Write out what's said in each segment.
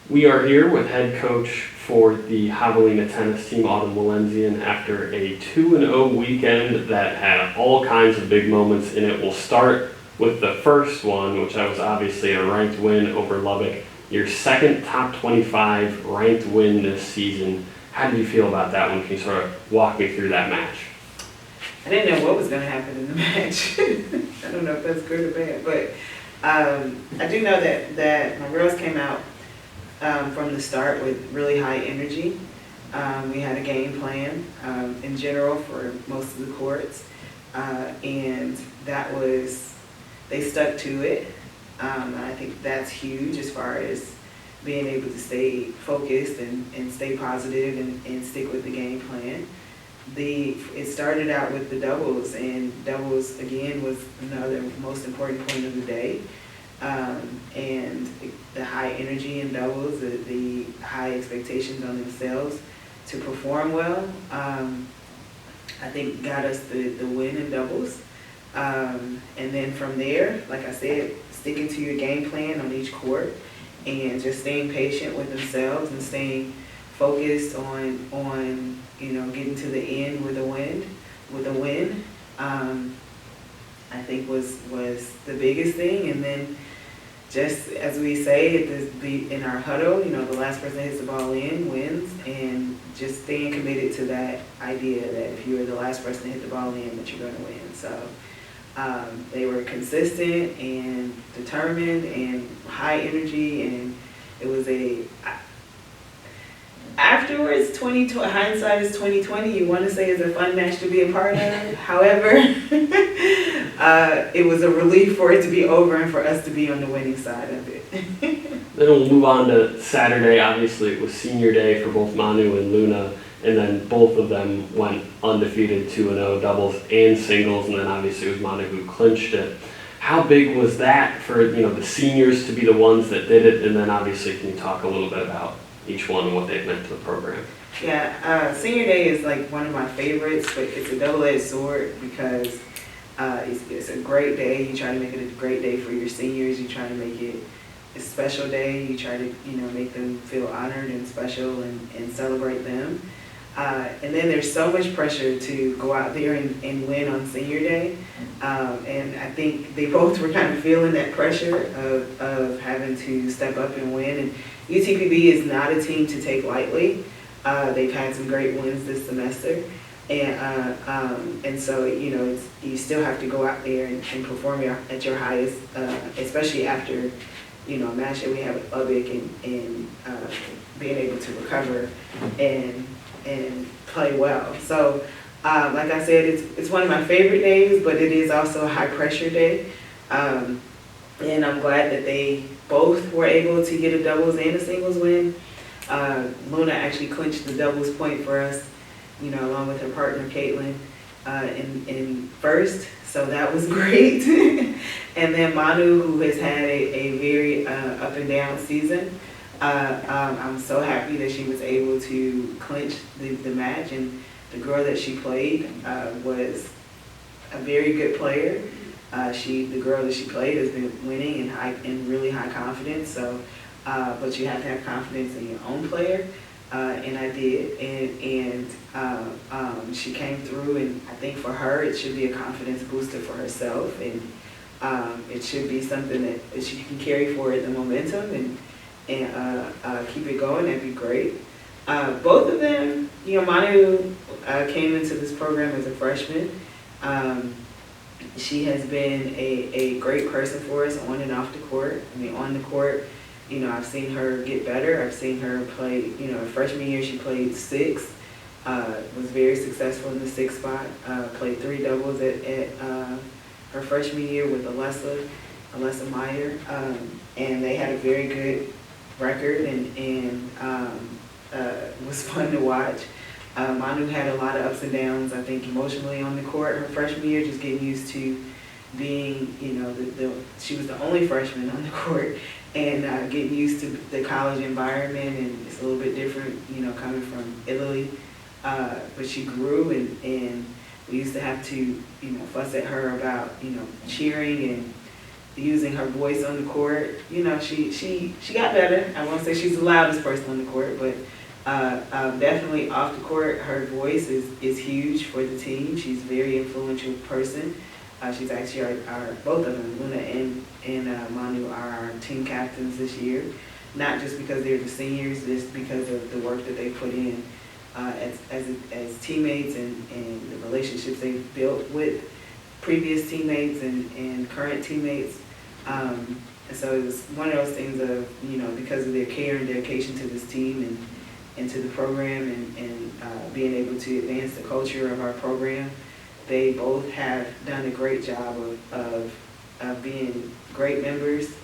We are here with head coach for the Javelina tennis team, Autumn Wollenzien, after a 2-0 weekend that had all kinds of big moments in it. We'll start with the first one, which was obviously a ranked win over Lubbock. Your second top 25 ranked win this season. How did you feel about that one? Can you sort of walk me through that match? I didn't know what was going to happen in the match. I don't know if that's good or bad, but I do know that my girls came out from the start with really high energy. We had a game plan in general for most of the courts, and that was, they stuck to it. And I think that's huge as far as being able to stay focused and stay positive and stick with the game plan. It started out with the doubles, and doubles again was another most important point of the day. And the high energy in doubles, the high expectations on themselves to perform well, I think got us the win in doubles. And then from there, like I said, sticking to your game plan on each court and just staying patient with themselves and staying focused on getting to the end with a win. I think was the biggest thing. And then just as we say in our huddle, the last person that hits the ball in wins, and just staying committed to that idea that if you were the last person to hit the ball in, that you're going to win. So they were consistent and determined and high energy, and it was afterwards, hindsight is 2020. You want to say it's a fun match to be a part of. However, it was a relief for it to be over and for us to be on the winning side of it. Then we'll move on to Saturday. Obviously, it was senior day for both Manu and Luna, and then both of them went undefeated 2-0, doubles and singles, and then obviously it was Manu who clinched it. How big was that for the seniors to be the ones that did it? And then obviously, can you talk a little bit about each one and what they've meant to the program? Yeah, senior day is like one of my favorites, but it's a double-edged sword because it's a great day. You try to make it a great day for your seniors. You try to make it a special day. You try to make them feel honored and special and celebrate them. And then there's so much pressure to go out there and win on senior day. And I think they both were kind of feeling that pressure of having to step up and win. And UTPB is not a team to take lightly. They've had some great wins this semester. And so, you still have to go out there and perform at your highest, especially after, a match that we have at Lubbock and being able to recover and play well. So, like I said, it's one of my favorite days, but it is also a high pressure day. And I'm glad that they both were able to get a doubles and a singles win. Luna actually clinched the doubles point for us, along with her partner Caitlin in first. So that was great. And then Manu, who has had a very up and down season, I'm so happy that she was able to clinch the match, and the girl that she played was a very good player. The girl that she played has been winning in really high confidence. So, but you have to have confidence in your own player, and I did. And she came through, and I think for her it should be a confidence booster for herself, and it should be something that she can carry forward the momentum and keep it going. That'd be great. Both of them, Manu came into this program as a freshman. She has been a great person for us on and off the court. I mean, on the court, I've seen her get better. I've seen her play, her freshman year she played six, was very successful in the sixth spot, played 3 doubles at her freshman year with Alessa Meyer, and they had a very good record and was fun to watch. Manu had a lot of ups and downs, I think, emotionally on the court her freshman year, just getting used to being, she was the only freshman on the court, and getting used to the college environment, and it's a little bit different, coming from Italy. But she grew, and we used to have to, fuss at her about, cheering using her voice on the court. You know, she got better. I won't say she's the loudest person on the court, but definitely off the court, her voice is huge for the team. She's a very influential person. She's actually both of them, Luna and Manu, are our team captains this year. Not just because they're the seniors, just because of the work that they put in as teammates and the relationships they've built with previous teammates and current teammates. And so it was one of those things of, you know, because of their care and dedication to this team and to the program and being able to advance the culture of our program, they both have done a great job of being great members,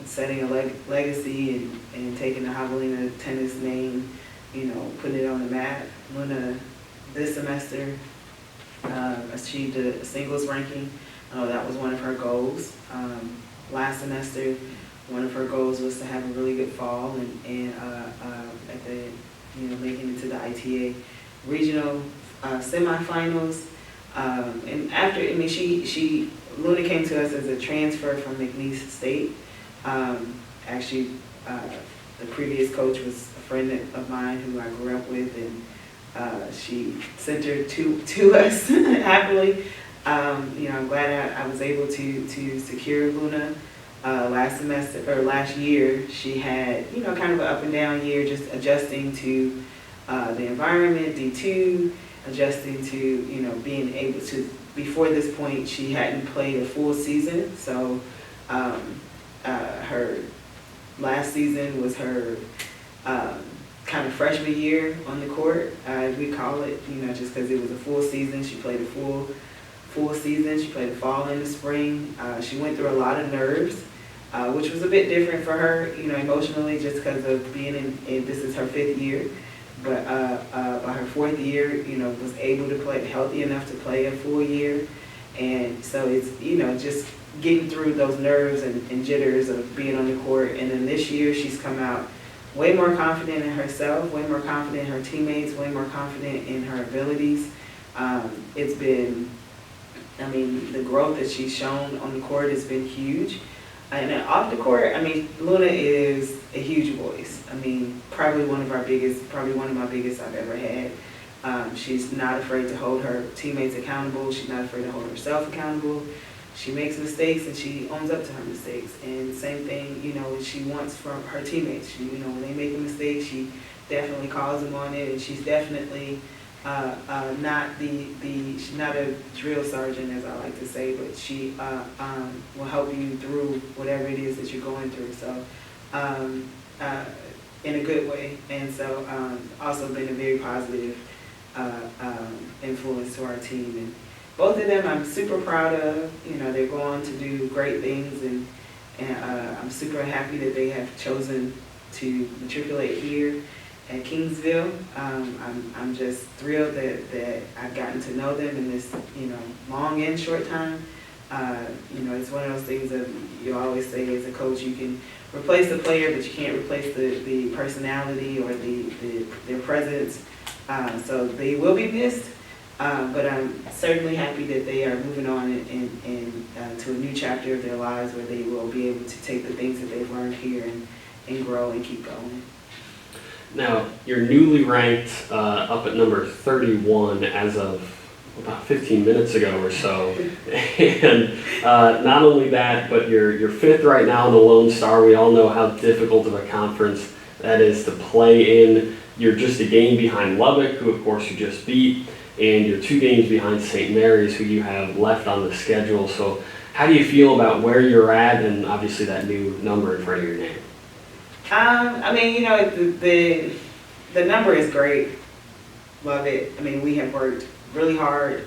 setting a legacy and taking the Javelina tennis name, you know, putting it on the map. Luna, this semester, achieved a singles ranking. That was one of her goals. Last semester, one of her goals was to have a really good fall and at the, you know, making it to the ITA regional semifinals. And after, I mean, Luna came to us as a transfer from McNeese State. Actually, the previous coach was a friend of mine who I grew up with, and she sent her to us happily. You know, I'm glad I was able to secure Luna. Last year, she had, you know, kind of an up and down year, just adjusting to the environment, D2, adjusting to, you know, being able to, before this point, she hadn't played a full season. So her last season was her kind of freshman year on the court, as we call it, you know, just because it was a full season. She played a full season. She played the fall and the spring. She went through a lot of nerves, which was a bit different for her, you know, emotionally, just because of being in this is her 5th year. But by her 4th year, you know, was able to play, healthy enough to play a full year. And so it's, you know, just getting through those nerves and jitters of being on the court. And then this year she's come out way more confident in herself, way more confident in her teammates, way more confident in her abilities. It's been, I mean, the growth that she's shown on the court has been huge. And then off the court, I mean, Luna is a huge voice. I mean, probably one of my biggest I've ever had. She's not afraid to hold her teammates accountable. She's not afraid to hold herself accountable. She makes mistakes and she owns up to her mistakes. And same thing, you know, she wants from her teammates. She, you know, when they make a mistake, she definitely calls them on it, and she's definitely she's not a drill sergeant, as I like to say, but she will help you through whatever it is that you're going through. So, in a good way. And so, also been a very positive influence to our team. And both of them I'm super proud of. You know, they're going to do great things, and I'm super happy that they have chosen to matriculate here at Kingsville. I'm just thrilled that I've gotten to know them in this, you know, long and short time. You know, it's one of those things that you always say as a coach, you can replace the player, but you can't replace the personality or their presence. So they will be missed, but I'm certainly happy that they are moving on and to a new chapter of their lives where they will be able to take the things that they've learned here and grow and keep going. Now, you're newly ranked up at number 31 as of about 15 minutes ago or so. And not only that, but you're 5th right now in the Lone Star. We all know how difficult of a conference that is to play in. You're just a game behind Lubbock, who of course you just beat, and you're 2 games behind St. Mary's, who you have left on the schedule. So how do you feel about where you're at, and obviously that new number in front of your name? I mean, you know, the number is great. Love it. I mean, we have worked really hard.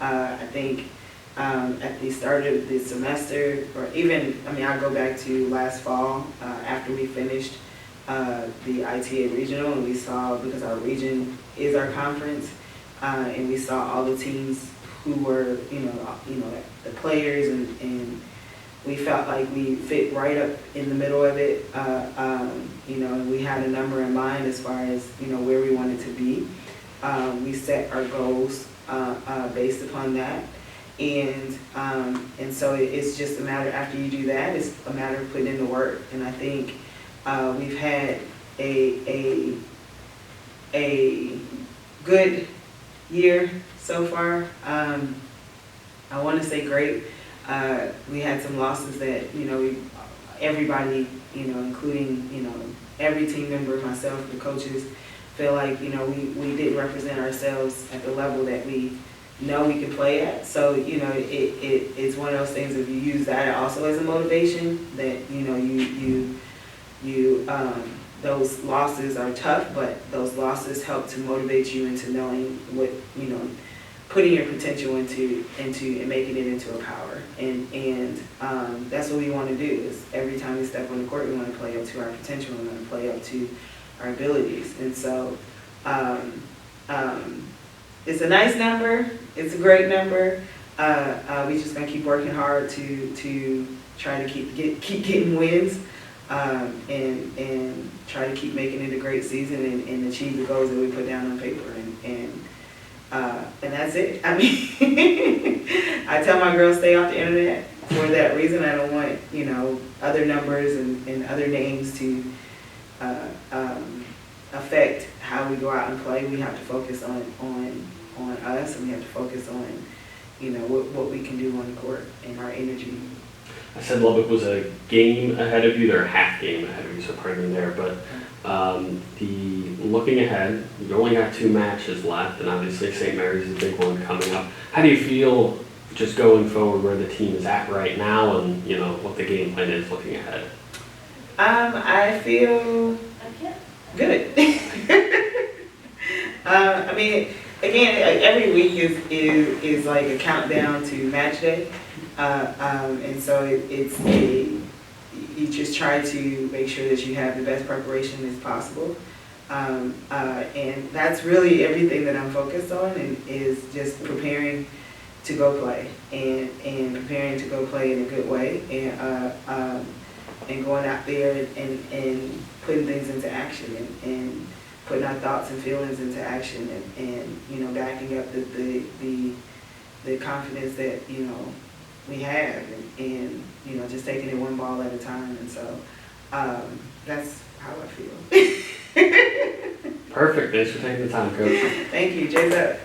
I think at the start of the semester, or even, I mean, I go back to last fall after we finished the ITA regional, and we saw, because our region is our conference, and we saw all the teams who were, you know, the players, and we felt like we fit right up in the middle of it. You know, and we had a number in mind as far as, you know, where we wanted to be. We set our goals based upon that. And so it's just a matter, after you do that, it's a matter of putting in the work. And I think we've had a good year so far. I want to say great. We had some losses that, everybody, including, every team member, myself, the coaches, feel like, we didn't represent ourselves at the level that we know we can play at. So, it's one of those things, if you use that also as a motivation, that, those losses are tough, but those losses help to motivate you into knowing what, putting your potential into and making it into a power. And that's what we want to do, is every time we step on the court, we want to play up to our potential, we want to play up to our abilities. And so it's a nice number, it's a great number. We just gonna keep working hard to try to keep getting wins, and try to keep making it a great season and achieve the goals that we put down on paper. And that's it. I mean, I tell my girls, stay off the internet for that reason. I don't want, other numbers and other names to affect how we go out and play. We have to focus on us, and we have to focus on, what we can do on the court and our energy. I said Lubbock was a game ahead of you, they're a half game ahead of you, so pardon me there, but looking ahead, you only got 2 matches left, and obviously St. Mary's is a big one coming up. How do you feel just going forward where the team is at right now, and what the game plan is looking ahead? I feel good. I mean, again, every week is like a countdown to match day, and so you just try to make sure that you have the best preparation as possible, and that's really everything that I'm focused on, and is just preparing to go play, and preparing to go play in a good way, and going out there and putting things into action, and putting our thoughts and feelings into action, and backing up the confidence that we have, and just taking it one ball at a time. And so that's how I feel. Perfect. Thanks for taking the time, Coach. Thank you, Jay's up.